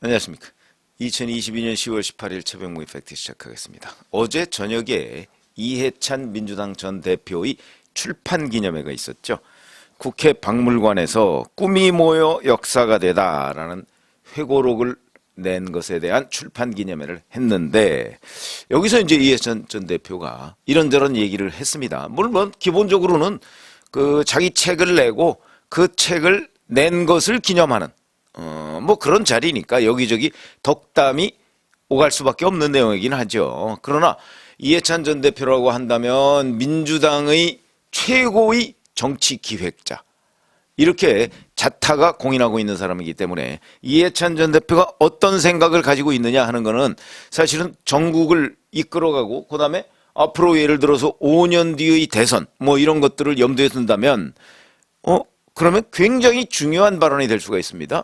안녕하십니까. 2022년 10월 18일 최병무 이펙트 시작하겠습니다. 어제 저녁에 이해찬 민주당 전 대표의 출판 기념회가 있었죠. 국회 박물관에서 꿈이 모여 역사가 되다라는 회고록을 낸 것에 대한 출판 기념회를 했는데, 여기서 이제 이해찬 전 대표가 이런저런 얘기를 했습니다. 물론 기본적으로는 자기 책을 내고 그 책을 낸 것을 기념하는 뭐 그런 자리니까 여기저기 덕담이 오갈 수밖에 없는 내용이긴 하죠. 그러나 이해찬 전 대표라고 한다면 민주당의 최고의 정치 기획자, 이렇게 자타가 공인하고 있는 사람이기 때문에 이해찬 전 대표가 어떤 생각을 가지고 있느냐 하는 거는 사실은 전국을 이끌어가고 그다음에 앞으로 예를 들어서 5년 뒤의 대선 뭐 이런 것들을 염두에 둔다면 그러면 굉장히 중요한 발언이 될 수가 있습니다.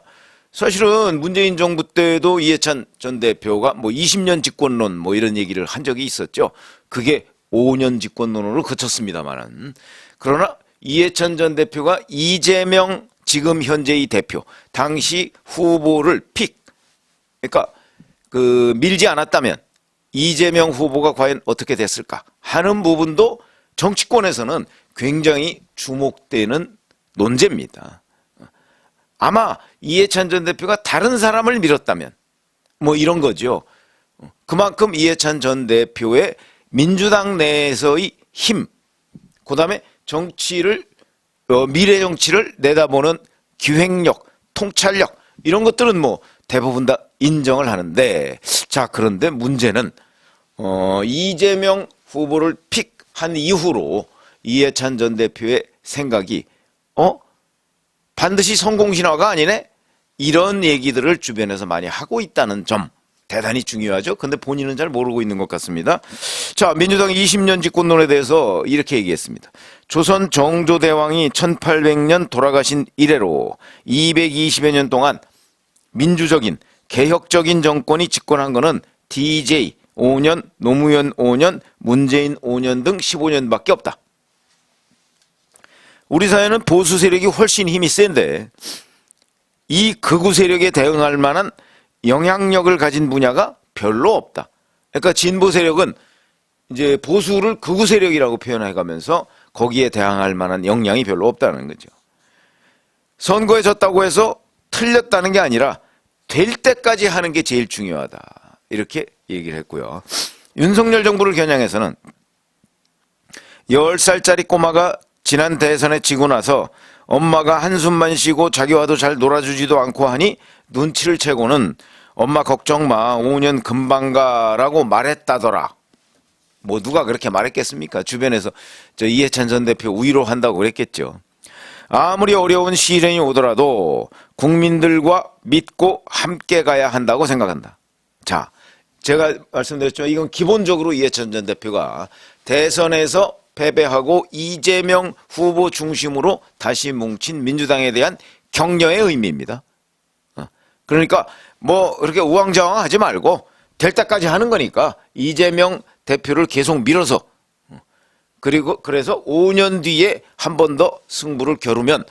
사실은 문재인 정부 때도 이해찬 전 대표가 뭐 20년 집권론 뭐 이런 얘기를 한 적이 있었죠. 그게 5년 집권론으로 그쳤습니다만은. 그러나 이해찬 전 대표가 이재명 지금 현재의 대표, 당시 후보를 그러니까 밀지 않았다면 이재명 후보가 과연 어떻게 됐을까 하는 부분도 정치권에서는 굉장히 주목되는 논제입니다. 아마 이해찬 전 대표가 다른 사람을 밀었다면 뭐 이런 거죠. 그만큼 이해찬 전 대표의 민주당 내에서의 힘, 그다음에 정치를 미래 정치를 내다보는 기획력, 통찰력 이런 것들은 뭐 대부분 다 인정을 하는데, 자, 그런데 문제는 이재명 후보를 픽한 이후로 이해찬 전 대표의 생각이 반드시 성공신화가 아니네? 이런 얘기들을 주변에서 많이 하고 있다는 점 대단히 중요하죠. 근데 본인은 잘 모르고 있는 것 같습니다. 자, 민주당 20년 집권론에 대해서 이렇게 얘기했습니다. 조선 정조대왕이 1800년 돌아가신 이래로 220여 년 동안 민주적인 개혁적인 정권이 집권한 것은 DJ 5년, 노무현 5년, 문재인 5년 등 15년밖에 없다. 우리 사회는 보수 세력이 훨씬 힘이 센데 이 극우 세력에 대응할 만한 영향력을 가진 분야가 별로 없다. 그러니까 진보 세력은 이제 보수를 극우 세력이라고 표현해가면서 거기에 대항할 만한 역량이 별로 없다는 거죠. 선거에 졌다고 해서 틀렸다는 게 아니라 될 때까지 하는 게 제일 중요하다. 이렇게 얘기를 했고요. 윤석열 정부를 겨냥해서는 10살짜리 꼬마가 지난 대선에 지고 나서 엄마가 한숨만 쉬고 자기와도 잘 놀아주지도 않고 하니 눈치를 채고는 엄마 걱정 마, 5년 금방 가라고 말했다더라. 뭐 누가 그렇게 말했겠습니까? 주변에서 이해찬 전 대표 위로한다고 그랬겠죠. 아무리 어려운 시련이 오더라도 국민들과 믿고 함께 가야 한다고 생각한다. 자, 제가 말씀드렸죠. 이건 기본적으로 이해찬 전 대표가 대선에서 패배하고 이재명 후보 중심으로 다시 뭉친 민주당에 대한 격려의 의미입니다. 그러니까 뭐 그렇게 우왕좌왕하지 말고 될 때까지 하는 거니까 이재명 대표를 계속 밀어서, 그래서 5년 뒤에 한 번 더 승부를 겨루면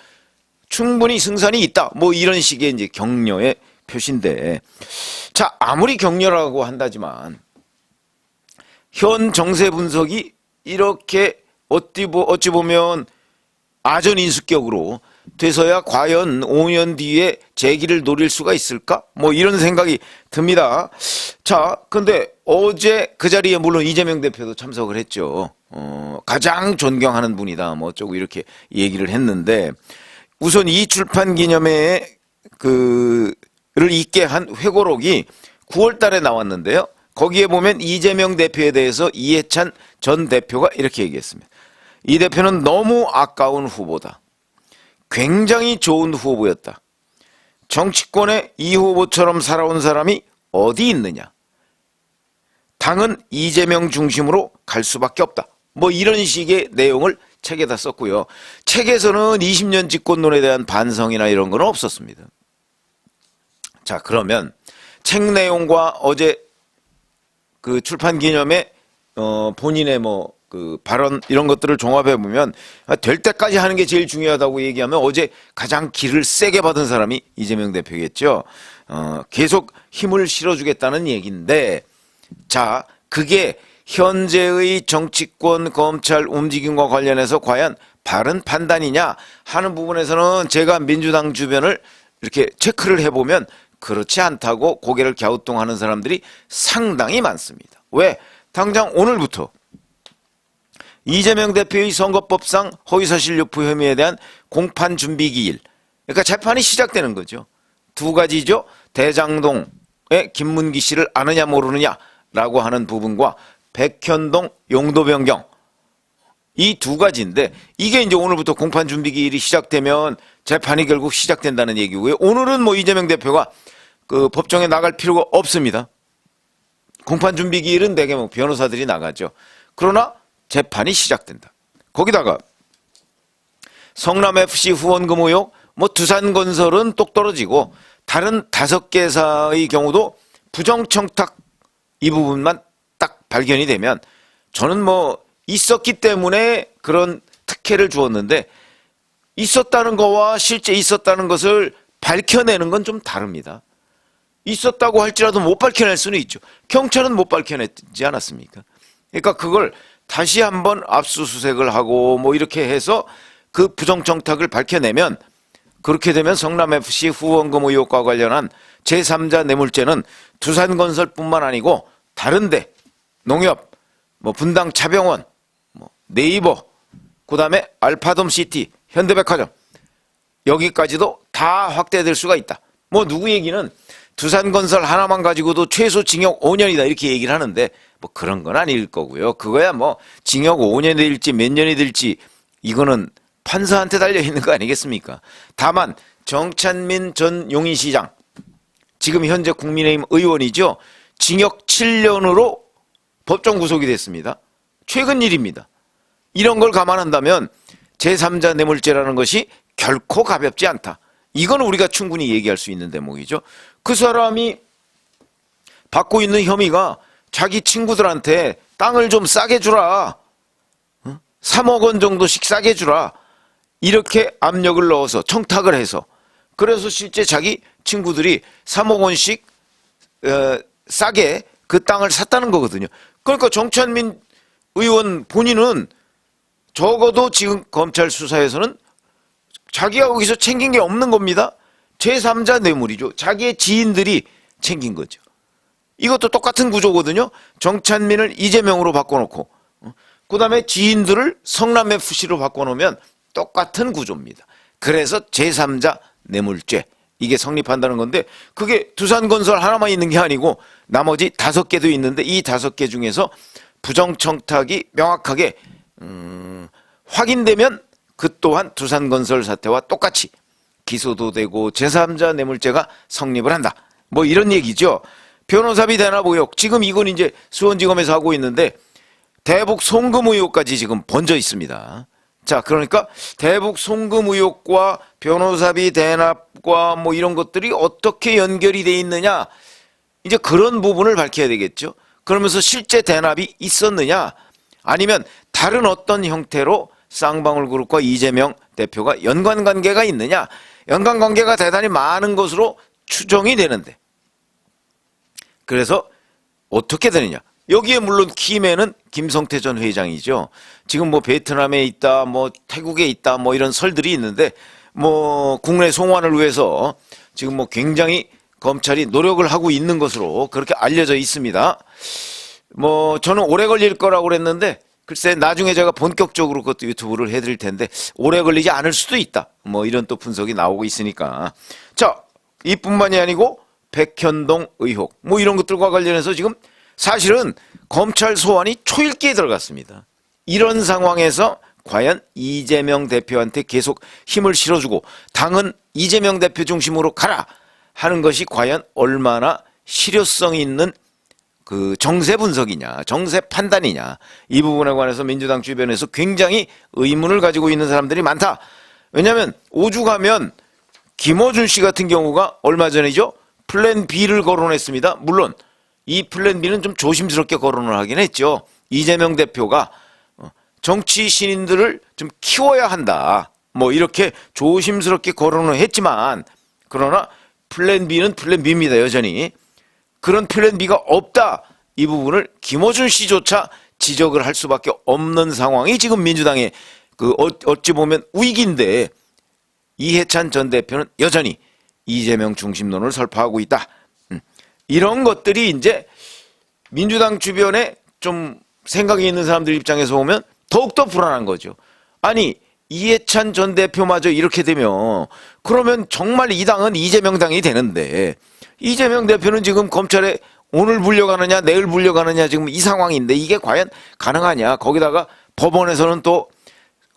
충분히 승산이 있다. 뭐 이런 식의 이제 격려의 표시인데, 자, 아무리 격려라고 한다지만 현 정세 분석이 이렇게 어찌 보면 아전인수격으로 돼서야 과연 5년 뒤에 재기를 노릴 수가 있을까? 뭐 이런 생각이 듭니다. 자, 근데 어제 그 자리에 물론 이재명 대표도 참석을 했죠. 가장 존경하는 분이다. 뭐 어쩌고 이렇게 얘기를 했는데, 우선 이 출판 기념회에 를 있게 한 회고록이 9월 달에 나왔는데요. 거기에 보면 이재명 대표에 대해서 이해찬 전 대표가 이렇게 얘기했습니다. 이 대표는 너무 아까운 후보다. 굉장히 좋은 후보였다. 정치권에 이 후보처럼 살아온 사람이 어디 있느냐. 당은 이재명 중심으로 갈 수밖에 없다. 뭐 이런 식의 내용을 책에다 썼고요. 책에서는 20년 집권론에 대한 반성이나 이런 건 없었습니다. 자, 그러면 책 내용과 어제 출판 기념회 본인의 뭐 그 발언 이런 것들을 종합해 보면 될 때까지 하는 게 제일 중요하다고 얘기하면 어제 가장 기를 세게 받은 사람이 이재명 대표겠죠. 계속 힘을 실어주겠다는 얘기인데, 자, 그게 현재의 정치권 검찰 움직임과 관련해서 과연 바른 판단이냐 하는 부분에서는 제가 민주당 주변을 이렇게 체크를 해보면 그렇지 않다고 고개를 갸우뚱하는 사람들이 상당히 많습니다. 왜? 당장 오늘부터 이재명 대표의 선거법상 허위사실 유포 혐의에 대한 공판 준비 기일, 그러니까 재판이 시작되는 거죠. 두 가지죠. 대장동의 김문기 씨를 아느냐 모르느냐라고 하는 부분과 백현동 용도 변경, 이 두 가지인데 이게 이제 오늘부터 공판 준비 기일이 시작되면 재판이 결국 시작된다는 얘기고요. 오늘은 뭐 이재명 대표가 그 법정에 나갈 필요가 없습니다. 공판 준비 기일은 대개 뭐 변호사들이 나가죠. 그러나 재판이 시작된다. 거기다가 성남FC 후원금 의혹, 뭐 두산건설은 똑 떨어지고 다른 5개사의 경우도 부정청탁 이 부분만 딱 발견이 되면 저는 뭐 있었기 때문에 그런 특혜를 주었는데 있었다는 거와 실제 있었다는 것을 밝혀내는 건 좀 다릅니다. 있었다고 할지라도 못 밝혀낼 수는 있죠. 경찰은 못 밝혀냈지 않았습니까? 그러니까 그걸 다시 한번 압수수색을 하고 뭐 이렇게 해서 그 부정청탁을 밝혀내면, 그렇게 되면 성남FC 후원금 의혹과 관련한 제3자 뇌물죄는 두산건설뿐만 아니고 다른데 농협, 뭐 분당 차병원, 뭐 네이버, 그다음에 알파돔시티, 현대백화점 여기까지도 다 확대될 수가 있다. 뭐 누구 얘기는 두산건설 하나만 가지고도 최소 징역 5년이다 이렇게 얘기를 하는데 뭐 그런 건 아닐 거고요. 그거야 뭐 징역 5년이 될지 몇 년이 될지 이거는 판사한테 달려 있는 거 아니겠습니까? 다만 정찬민 전 용인시장, 지금 현재 국민의힘 의원이죠. 징역 7년으로 법정 구속이 됐습니다. 최근 일입니다. 이런 걸 감안한다면 제3자 뇌물죄라는 것이 결코 가볍지 않다. 이건 우리가 충분히 얘기할 수 있는 대목이죠. 그 사람이 받고 있는 혐의가 자기 친구들한테 땅을 좀 싸게 주라, 3억 원 정도씩 싸게 주라, 이렇게 압력을 넣어서 청탁을 해서, 그래서 실제 자기 친구들이 3억 원씩 싸게 그 땅을 샀다는 거거든요. 그러니까 정찬민 의원 본인은 적어도 지금 검찰 수사에서는 자기가 거기서 챙긴 게 없는 겁니다. 제3자 뇌물이죠. 자기의 지인들이 챙긴 거죠. 이것도 똑같은 구조거든요. 정찬민을 이재명으로 바꿔놓고 그 다음에 지인들을 성남FC로 바꿔놓으면 똑같은 구조입니다. 그래서 제3자 뇌물죄, 이게 성립한다는 건데, 그게 두산건설 하나만 있는 게 아니고 나머지 5개도 있는데 이 5개 중에서 부정청탁이 명확하게 확인되면 그 또한 두산건설 사태와 똑같이 기소도 되고 제3자 뇌물죄가 성립을 한다. 뭐 이런 얘기죠. 변호사비 대납 의혹, 지금 이건 이제 수원지검에서 하고 있는데 대북 송금 의혹까지 지금 번져 있습니다. 자, 그러니까 대북 송금 의혹과 변호사비 대납과 뭐 이런 것들이 어떻게 연결이 돼 있느냐, 이제 그런 부분을 밝혀야 되겠죠. 그러면서 실제 대납이 있었느냐, 아니면 다른 어떤 형태로 쌍방울그룹과 이재명 대표가 연관관계가 있느냐, 연관관계가 대단히 많은 것으로 추정이 되는데, 그래서 어떻게 되느냐, 여기에 물론 키맨은 김성태 전 회장이죠. 지금 뭐 베트남에 있다, 뭐 태국에 있다, 뭐 이런 설들이 있는데, 뭐 국내 송환을 위해서 지금 뭐 굉장히 검찰이 노력을 하고 있는 것으로 그렇게 알려져 있습니다. 뭐 저는 오래 걸릴 거라고 그랬는데 글쎄 나중에 제가 본격적으로 그것도 유튜브를 해드릴 텐데 오래 걸리지 않을 수도 있다. 뭐 이런 또 분석이 나오고 있으니까. 자, 이뿐만이 아니고 백현동 의혹 뭐 이런 것들과 관련해서 지금 사실은 검찰 소환이 초읽기에 들어갔습니다. 이런 상황에서 과연 이재명 대표한테 계속 힘을 실어주고 당은 이재명 대표 중심으로 가라 하는 것이 과연 얼마나 실효성 있는 그 정세 분석이냐, 정세 판단이냐, 이 부분에 관해서 민주당 주변에서 굉장히 의문을 가지고 있는 사람들이 많다. 왜냐하면 오죽하면 김어준 씨 같은 경우가 얼마 전이죠, 플랜 B를 거론했습니다. 물론 이 플랜 B는 좀 조심스럽게 거론을 하긴 했죠. 이재명 대표가 정치 신인들을 좀 키워야 한다. 뭐 이렇게 조심스럽게 거론을 했지만 그러나 플랜 B는 플랜 B입니다. 여전히. 그런 플랜 B가 없다. 이 부분을 김어준 씨조차 지적을 할 수밖에 없는 상황이 지금 민주당의 그 어찌 보면 위기인데 이해찬 전 대표는 여전히 이재명 중심론을 설파하고 있다. 이런 것들이 이제 민주당 주변에 좀 생각이 있는 사람들 입장에서 보면 더욱더 불안한 거죠. 아니 이해찬 전 대표마저 이렇게 되면 그러면 정말 이 당은 이재명 당이 되는데 이재명 대표는 지금 검찰에 오늘 불려가느냐 내일 불려가느냐 지금 이 상황인데 이게 과연 가능하냐. 거기다가 법원에서는 또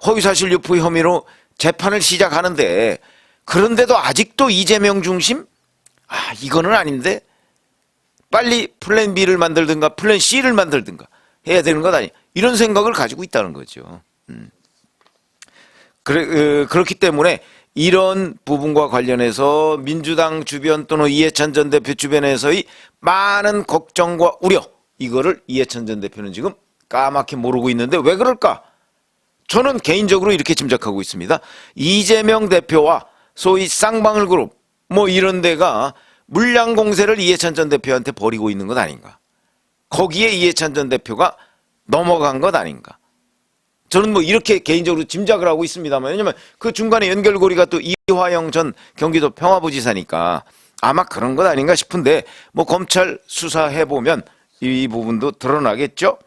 허위사실 유포 혐의로 재판을 시작하는데 그런데도 아직도 이재명 중심? 이거는 아닌데 빨리 플랜 B를 만들든가 플랜 C를 만들든가 해야 되는 것 아니야. 이런 생각을 가지고 있다는 거죠. 그렇기 때문에 이런 부분과 관련해서 민주당 주변 또는 이해찬 전 대표 주변에서의 많은 걱정과 우려 이거를 이해찬 전 대표는 지금 까맣게 모르고 있는데 왜 그럴까? 저는 개인적으로 이렇게 짐작하고 있습니다. 이재명 대표와 소위 쌍방울 그룹 뭐 이런 데가 물량 공세를 이해찬 전 대표한테 벌이고 있는 것 아닌가. 거기에 이해찬 전 대표가 넘어간 것 아닌가. 저는 뭐 이렇게 개인적으로 짐작을 하고 있습니다만 왜냐면 그 중간에 연결고리가 또 이화영 전 경기도 평화부지사니까 아마 그런 것 아닌가 싶은데 뭐 검찰 수사해보면 이 부분도 드러나겠죠.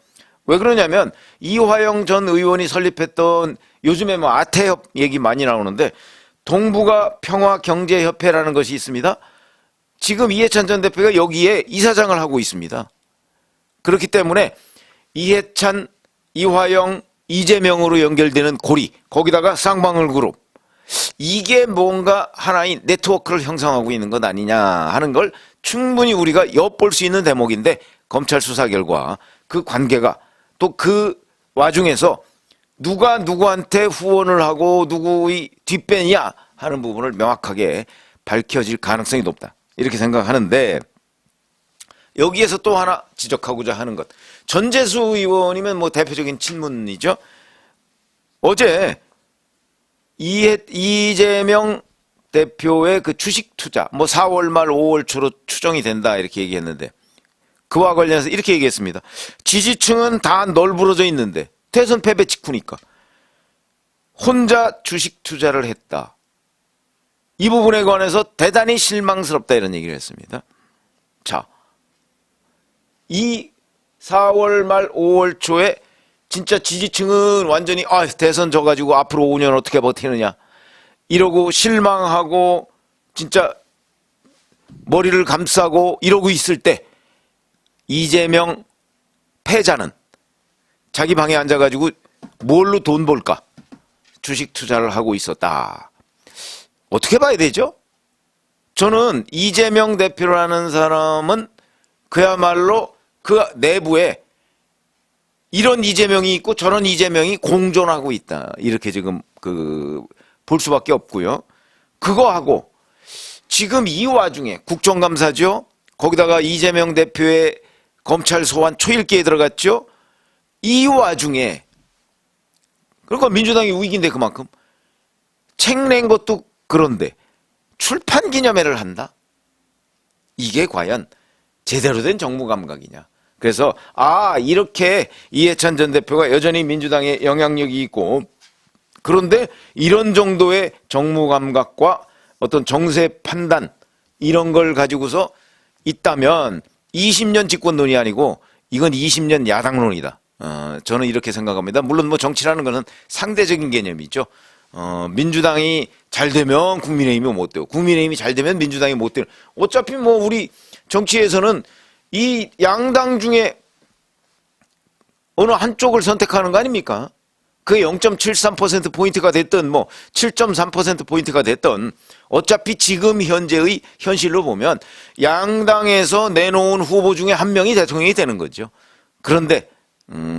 왜 그러냐면 이화영 전 의원이 설립했던 요즘에 뭐 아태협 얘기 많이 나오는데 동북아 평화경제협회라는 것이 있습니다. 지금 이해찬 전 대표가 여기에 이사장을 하고 있습니다. 그렇기 때문에 이해찬, 이화영, 이재명으로 연결되는 고리 거기다가 쌍방울 그룹 이게 뭔가 하나의 네트워크를 형성하고 있는 것 아니냐 하는 걸 충분히 우리가 엿볼 수 있는 대목인데 검찰 수사 결과 그 관계가 또 그 와중에서 누가 누구한테 후원을 하고 누구의 뒷배냐 하는 부분을 명확하게 밝혀질 가능성이 높다. 이렇게 생각하는데 여기에서 또 하나 지적하고자 하는 것. 전재수 의원이면 뭐 대표적인 친문이죠. 어제 이재명 대표의 그 주식 투자 뭐 4월 말 5월 초로 추정이 된다 이렇게 얘기했는데 그와 관련해서 이렇게 얘기했습니다. 지지층은 다 널브러져 있는데 대선 패배 직후니까 혼자 주식 투자를 했다. 이 부분에 관해서 대단히 실망스럽다 이런 얘기를 했습니다. 자, 이 4월 말 5월 초에 진짜 지지층은 완전히 대선 져가지고 앞으로 5년 어떻게 버티느냐 이러고 실망하고 진짜 머리를 감싸고 이러고 있을 때 이재명 패자는 자기 방에 앉아가지고 뭘로 돈 벌까 주식 투자를 하고 있었다. 어떻게 봐야 되죠? 저는 이재명 대표라는 사람은 그야말로 그 내부에 이런 이재명이 있고 저런 이재명이 공존하고 있다. 이렇게 지금 볼 수밖에 없고요. 그거하고 지금 이 와중에 국정감사죠. 거기다가 이재명 대표의 검찰 소환 초읽기에 들어갔죠. 이 와중에 그러니까 민주당이 위기인데 그만큼 책 낸 것도 그런데 출판 기념회를 한다? 이게 과연 제대로 된 정무 감각이냐. 그래서 이렇게 이해찬 전 대표가 여전히 민주당에 영향력이 있고 그런데 이런 정도의 정무 감각과 어떤 정세 판단 이런 걸 가지고서 있다면 20년 집권론이 아니고 이건 20년 야당론이다. 저는 이렇게 생각합니다. 물론 뭐 정치라는 거는 상대적인 개념이죠. 민주당이 잘 되면 국민의힘이 못 되고 국민의힘이 잘 되면 민주당이 못 되고 어차피 뭐 우리 정치에서는 이 양당 중에 어느 한쪽을 선택하는 거 아닙니까? 그게 0.73%포인트가 됐든 뭐 7.3%포인트가 됐든 어차피 지금 현재의 현실로 보면 양당에서 내놓은 후보 중에 한 명이 대통령이 되는 거죠. 그런데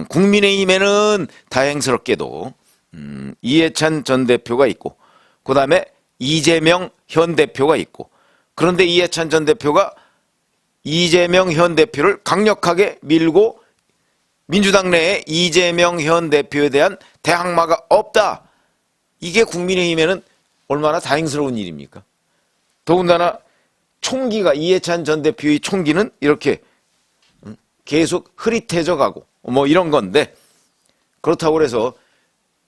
국민의힘에는 다행스럽게도 이해찬 전 대표가 있고 그 다음에 이재명 현 대표가 있고 그런데 이해찬 전 대표가 이재명 현 대표를 강력하게 밀고 민주당 내에 이재명 현 대표에 대한 대항마가 없다. 이게 국민의힘에는 얼마나 다행스러운 일입니까? 더군다나 총기가 이해찬 전 대표의 총기는 이렇게 계속 흐릿해져 가고 뭐 이런 건데 그렇다고 해서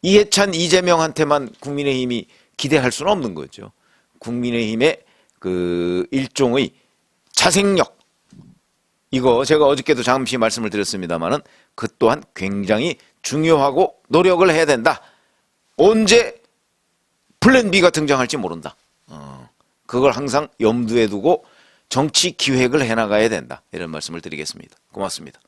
이해찬 이재명한테만 국민의힘이 기대할 수는 없는 거죠. 국민의힘의 그 일종의 자생력 이거 제가 어저께도 잠시 말씀을 드렸습니다만은 그 또한 굉장히 중요하고 노력을 해야 된다. 언제 플랜 B가 등장할지 모른다. 그걸 항상 염두에 두고 정치 기획을 해나가야 된다. 이런 말씀을 드리겠습니다. 고맙습니다.